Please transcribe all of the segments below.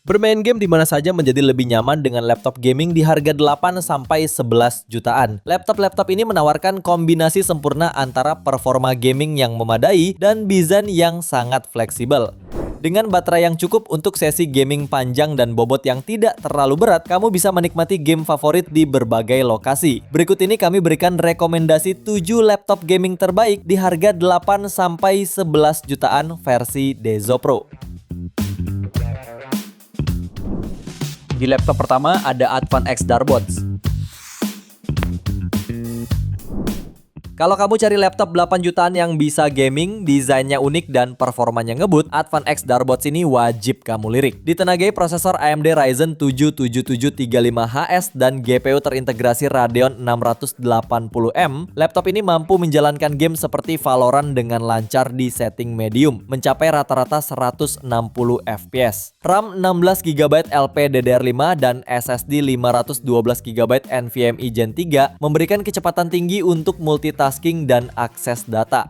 Bermain game di mana saja menjadi lebih nyaman dengan laptop gaming di harga 8-11 jutaan. Laptop-laptop ini menawarkan kombinasi sempurna antara performa gaming yang memadai dan desain yang sangat fleksibel. Dengan baterai yang cukup untuk sesi gaming panjang dan bobot yang tidak terlalu berat, kamu bisa menikmati game favorit di berbagai lokasi. Berikut ini kami berikan rekomendasi 7 laptop gaming terbaik di harga 8-11 jutaan versi Dezzo Pro. Di laptop pertama ada Advan X Darbots. Kalau kamu cari laptop 8 jutaan yang bisa gaming, desainnya unik dan performanya ngebut, Advan X Darbots ini wajib kamu lirik. Ditenagai prosesor AMD Ryzen 7 7735HS dan GPU terintegrasi Radeon 680M, laptop ini mampu menjalankan game seperti Valorant dengan lancar di setting medium, mencapai rata-rata 160 fps. RAM 16GB LPDDR5 dan SSD 512GB NVMe Gen 3 memberikan kecepatan tinggi untuk multitasking dan akses data.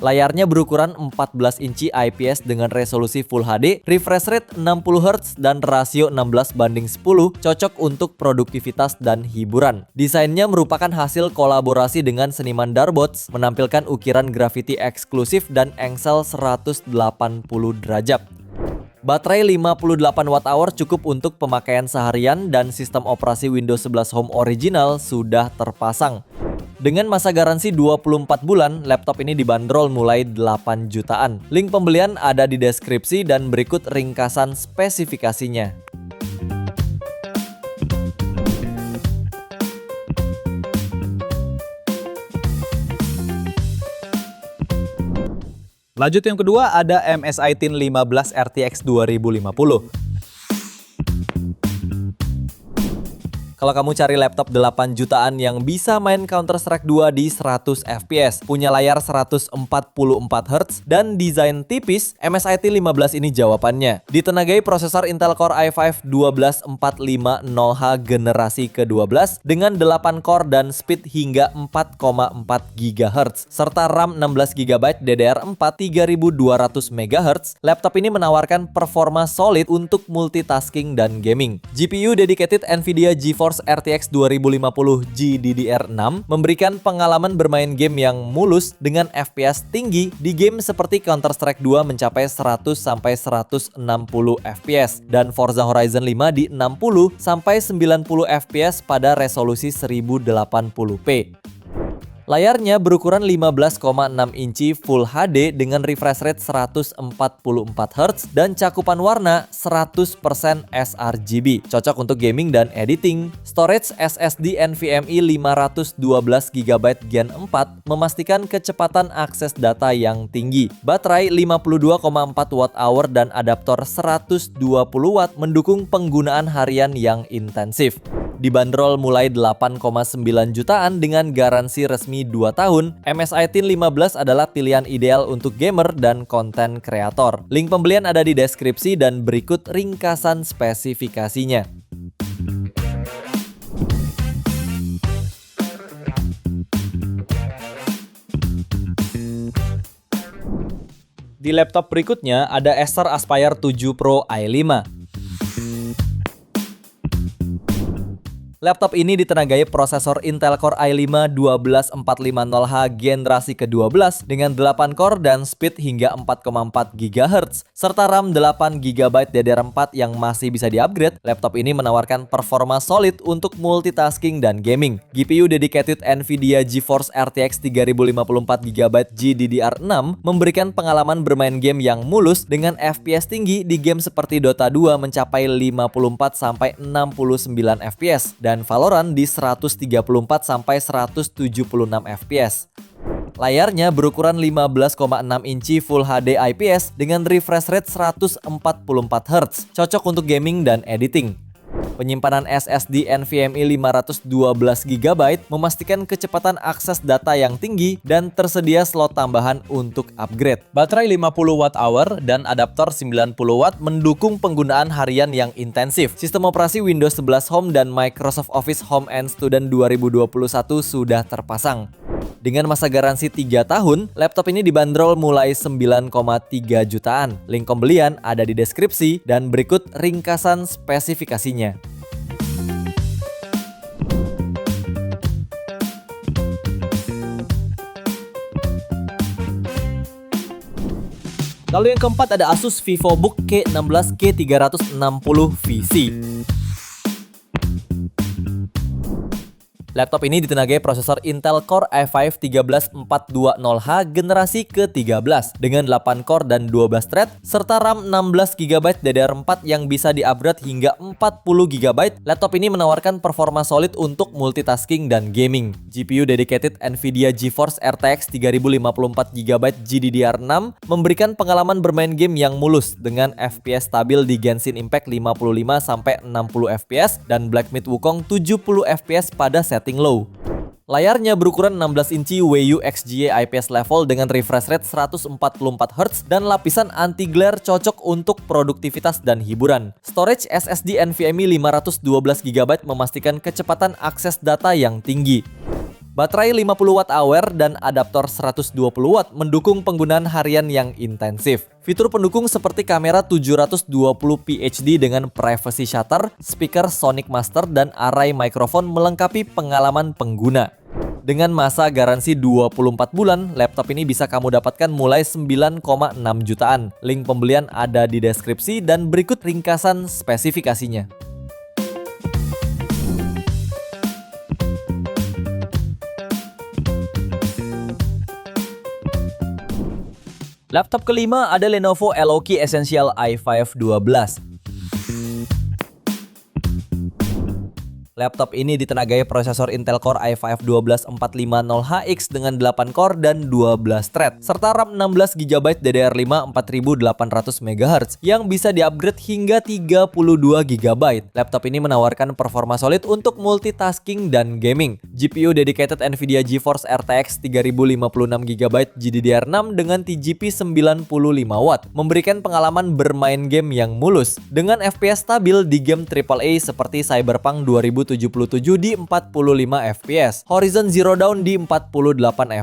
Layarnya berukuran 14 inci IPS dengan resolusi Full HD, refresh rate 60Hz dan rasio 16:10, cocok untuk produktivitas dan hiburan. Desainnya merupakan hasil kolaborasi dengan seniman Darbots, menampilkan ukiran graffiti eksklusif dan engsel 180 derajat. Baterai 58Wh cukup untuk pemakaian seharian dan sistem operasi Windows 11 Home original sudah terpasang. Dengan masa garansi 24 bulan, laptop ini dibanderol mulai 8 jutaan. Link pembelian ada di deskripsi dan berikut ringkasan spesifikasinya. Lanjut yang kedua ada MSI Tin 15 RTX 2050. Kalau kamu cari laptop 8 jutaan yang bisa main Counter-Strike 2 di 100 fps, punya layar 144Hz dan desain tipis, MSI T15 ini jawabannya. Ditenagai prosesor Intel Core i5 12450H generasi ke-12 dengan 8 core dan speed hingga 4,4 GHz serta RAM 16GB DDR4 3200 MHz. Laptop ini menawarkan performa solid untuk multitasking dan gaming. GPU dedicated Nvidia GeForce RTX 2050 GDDR6 memberikan pengalaman bermain game yang mulus dengan FPS tinggi di game seperti Counter-Strike 2 mencapai 100-160 FPS dan Forza Horizon 5 di 60-90 FPS pada resolusi 1080p. Layarnya berukuran 15,6 inci Full HD dengan refresh rate 144Hz dan cakupan warna 100% sRGB. Cocok untuk gaming dan editing. Storage SSD NVMe 512GB Gen 4 memastikan kecepatan akses data yang tinggi. Baterai 52,4Wh dan adaptor 120W mendukung penggunaan harian yang intensif. Dibanderol mulai 8,9 jutaan dengan garansi resmi 2 tahun, MSI Tin 15 adalah pilihan ideal untuk gamer dan konten kreator. Link pembelian ada di deskripsi dan berikut ringkasan spesifikasinya. Di laptop berikutnya ada Acer Aspire 7 Pro i5. Laptop ini ditenagai prosesor Intel Core i5 12450H generasi ke-12 dengan 8 core dan speed hingga 4,4 GHz serta RAM 8GB DDR4 yang masih bisa di-upgrade. Laptop ini menawarkan performa solid untuk multitasking dan gaming. GPU dedicated Nvidia GeForce RTX 3054GB GDDR6 memberikan pengalaman bermain game yang mulus dengan FPS tinggi di game seperti Dota 2 mencapai 54-69 FPS dan Valorant di 134-176 fps. Layarnya berukuran 15,6 inci Full HD IPS dengan refresh rate 144Hz, cocok untuk gaming dan editing. Penyimpanan SSD NVMe 512GB memastikan kecepatan akses data yang tinggi dan tersedia slot tambahan untuk upgrade. Baterai 50Wh dan adaptor 90W mendukung penggunaan harian yang intensif. Sistem operasi Windows 11 Home dan Microsoft Office Home and Student 2021 sudah terpasang. Dengan masa garansi 3 tahun, laptop ini dibanderol mulai 9,3 jutaan. Link pembelian ada di deskripsi dan berikut ringkasan spesifikasinya. Lalu yang keempat ada Asus VivoBook K16 K360 VC. Laptop ini ditenagai prosesor Intel Core i5 13420H generasi ke-13 dengan 8 core dan 12 thread serta RAM 16GB DDR4 yang bisa di-upgrade hingga 40GB. Laptop ini menawarkan performa solid untuk multitasking dan gaming. GPU dedicated NVIDIA GeForce RTX 3054GB GDDR6 memberikan pengalaman bermain game yang mulus dengan FPS stabil di Genshin Impact 55-60 FPS dan Black Myth Wukong 70 FPS pada setting low. Layarnya berukuran 16 inci Weu XGA IPS level dengan refresh rate 144Hz dan lapisan anti-glare cocok untuk produktivitas dan hiburan. Storage SSD NVMe 512GB memastikan kecepatan akses data yang tinggi. Baterai 50Wh dan adaptor 120W mendukung penggunaan harian yang intensif. Fitur pendukung seperti kamera 720p HD dengan privacy shutter, speaker Sonic Master, dan array mikrofon melengkapi pengalaman pengguna. Dengan masa garansi 24 bulan, laptop ini bisa kamu dapatkan mulai 9,6 jutaan. Link pembelian ada di deskripsi dan berikut ringkasan spesifikasinya. Laptop kelima ada Lenovo Eloki Essential i5 12. Laptop ini ditenagai prosesor Intel Core i5 12450HX dengan 8 core dan 12 thread, serta RAM 16GB DDR5 4800MHz yang bisa di-upgrade hingga 32GB. Laptop ini menawarkan performa solid untuk multitasking dan gaming. GPU dedicated NVIDIA GeForce RTX 3056GB GDDR6 dengan TGP 95W memberikan pengalaman bermain game yang mulus dengan FPS stabil di game AAA seperti Cyberpunk 2077 di 45 FPS, Horizon Zero Dawn di 48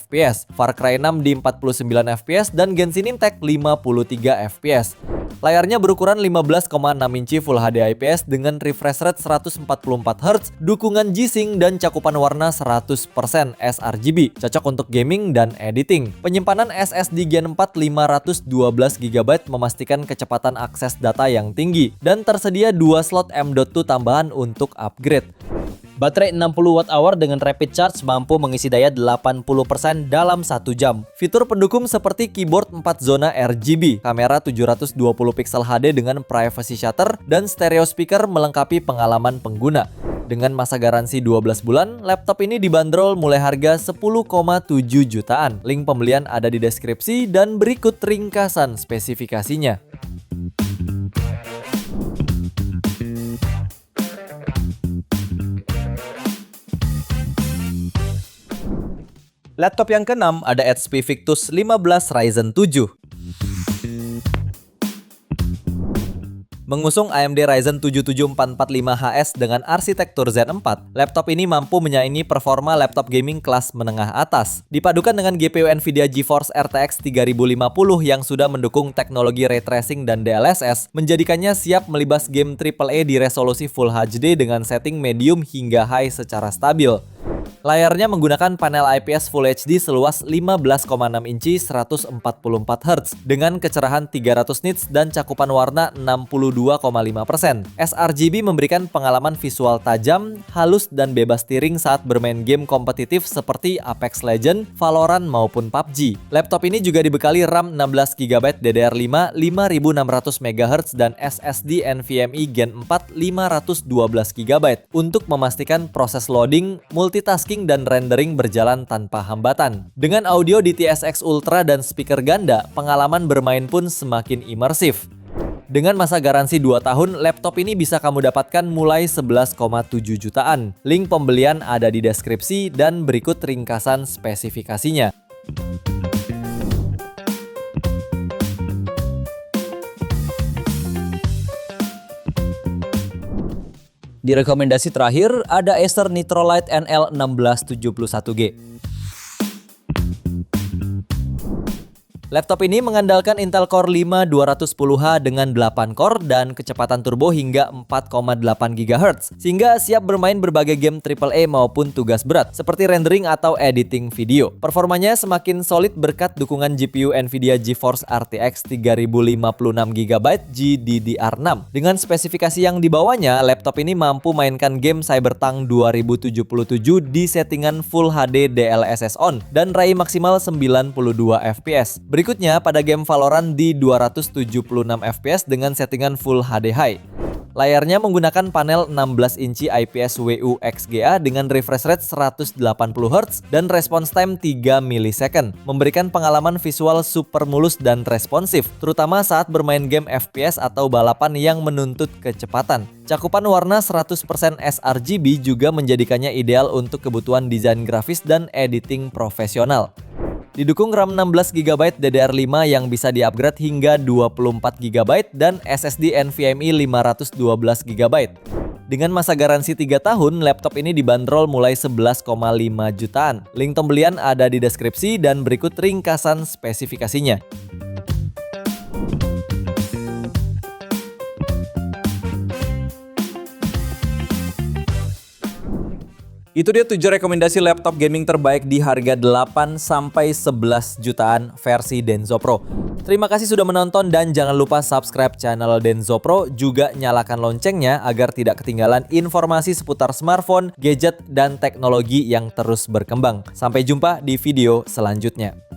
FPS, Far Cry 6 di 49 FPS, dan Genshin Impact 53 FPS. Layarnya berukuran 15,6 inci Full HD IPS dengan refresh rate 144Hz, dukungan G-Sync, dan cakupan warna 100% sRGB, cocok untuk gaming dan editing. Penyimpanan SSD Gen 4 512GB memastikan kecepatan akses data yang tinggi, dan tersedia 2 slot M.2 tambahan untuk upgrade. Baterai 60Wh dengan rapid charge mampu mengisi daya 80% dalam 1 jam. Fitur pendukung seperti keyboard 4 zona RGB, kamera 720 pixel HD dengan privacy shutter, dan stereo speaker melengkapi pengalaman pengguna. Dengan masa garansi 12 bulan, laptop ini dibanderol mulai harga 10,7 jutaan. Link pembelian ada di deskripsi dan berikut ringkasan spesifikasinya. Laptop yang keenam ada HP Victus 15 Ryzen 7. Mengusung AMD Ryzen 7 7445HS dengan arsitektur Zen 4, laptop ini mampu menyaingi performa laptop gaming kelas menengah atas. Dipadukan dengan GPU NVIDIA GeForce RTX 3050 yang sudah mendukung teknologi ray tracing dan DLSS, menjadikannya siap melibas game AAA di resolusi Full HD dengan setting medium hingga high secara stabil. Layarnya menggunakan panel IPS Full HD seluas 15,6 inci 144Hz dengan kecerahan 300 nits dan cakupan warna 62,5%. sRGB memberikan pengalaman visual tajam, halus, dan bebas steering saat bermain game kompetitif seperti Apex Legends, Valorant, maupun PUBG. Laptop ini juga dibekali RAM 16GB DDR5 5600MHz dan SSD NVMe Gen 4 512GB untuk memastikan proses loading, multitasking, dan rendering berjalan tanpa hambatan. Dengan audio di TSX Ultra dan speaker ganda, pengalaman bermain pun semakin imersif. Dengan masa garansi 2 tahun, laptop ini bisa kamu dapatkan mulai 11,7 jutaan. Link pembelian ada di deskripsi dan berikut ringkasan spesifikasinya. Di rekomendasi terakhir ada Acer Nitrolight NL1671G. Laptop ini mengandalkan Intel Core 5 210H dengan 8 core dan kecepatan turbo hingga 4,8 GHz, sehingga siap bermain berbagai game AAA maupun tugas berat, seperti rendering atau editing video. Performanya semakin solid berkat dukungan GPU Nvidia GeForce RTX 3056GB GDDR6. Dengan spesifikasi yang dibawanya, laptop ini mampu mainkan game Cyberpunk 2077 di settingan Full HD DLSS on dan raih maksimal 92 fps. Berikutnya pada game Valorant di 276 fps dengan settingan Full HD High. Layarnya menggunakan panel 16 inci IPS WU XGA dengan refresh rate 180Hz dan response time 3 millisecond, memberikan pengalaman visual super mulus dan responsif, terutama saat bermain game FPS atau balapan yang menuntut kecepatan. Cakupan warna 100% sRGB juga menjadikannya ideal untuk kebutuhan desain grafis dan editing profesional. Didukung RAM 16GB DDR5 yang bisa di-upgrade hingga 24GB dan SSD NVMe 512GB. Dengan masa garansi 3 tahun, laptop ini dibanderol mulai 11,5 jutaan. Link pembelian ada di deskripsi dan berikut ringkasan spesifikasinya. Itu dia 7 rekomendasi laptop gaming terbaik di harga 8-11 jutaan versi Denso Pro. Terima kasih sudah menonton dan jangan lupa subscribe channel Denso Pro, juga nyalakan loncengnya agar tidak ketinggalan informasi seputar smartphone, gadget, dan teknologi yang terus berkembang. Sampai jumpa di video selanjutnya.